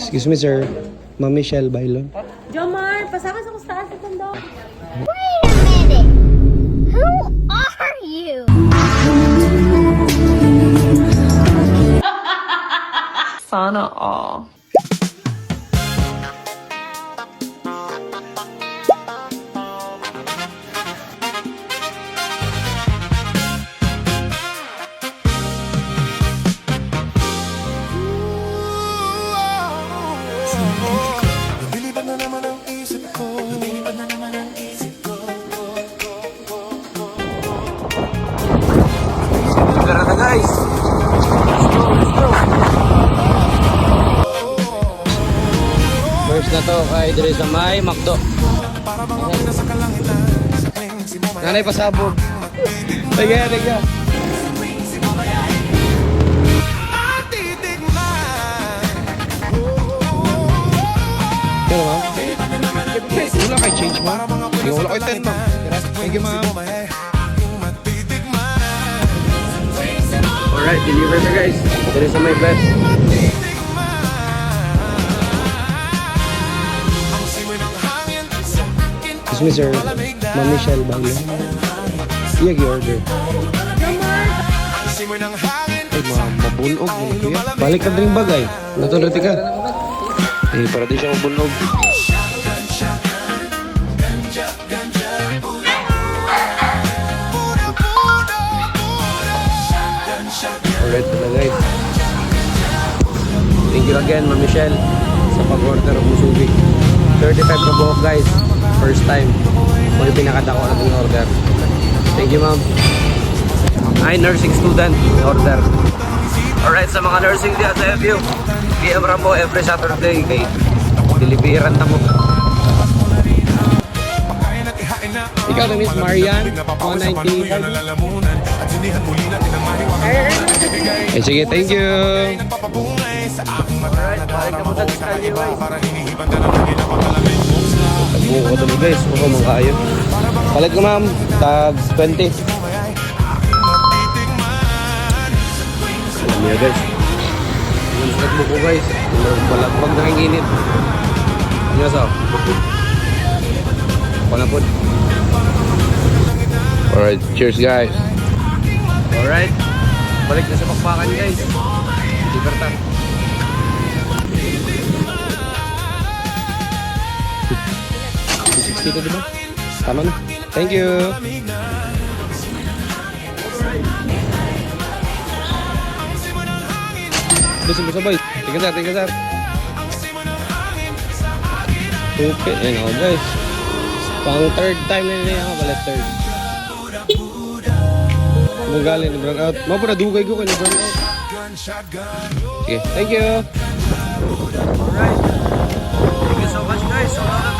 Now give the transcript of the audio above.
Excuse me, sir. Ma'am Michelle Bailon. Jomar, pasaka sa kustaas sa tondo. Wait a minute. Who are you? Sana all. Tara na, guys. First na to kay dire sa may Macdo. Nanay pasabog. Tiga. Pero ma'am, wala kay change ma'am. Wala kay 10 ma'am. Thank you ma'am. Alright, deliver na guys. Dire sa may best. Excuse me sir, Ma'am Michelle Bailon. Iya gi-order. Ay ma'am, mabunog mo kuya. Balik ka rin bagay. Natulati ka. Eh, para di siya mabunog. Alright na guys. Thank you again Ma'am Michelle sa pag-order ng musubi. 35 na buhok guys. First time. Kung yung pinakadako na itong order. Thank you ma'am. Ay, nursing student. Order. Alright, sa mga nursing di sa FU. PM Rambo every Saturday. Okay. Deliveran na mo. Ikaw na Miss Marian. 195. Eh, sige, thank you. Alright, balik na mo sa Skyway. Buko ko dali guys, buko mong kayo. Palit ko ma'am, tag 20. Alam niya guys. Yung sakit buko guys. Pag nakinginit. Ano sa? Panapod. Alright, cheers guys. Alright, balik na sa pakpakan guys. Libertad. Dito diba? Tama na. Thank you. Bisa boy. Tiga sar. Okay, ayun ako guys. Pang third time na nila ako pala third. Magaling na brown out. Mga para dugay ko kayo na brown out. Sige, thank you. Alright. Thank you so much guys.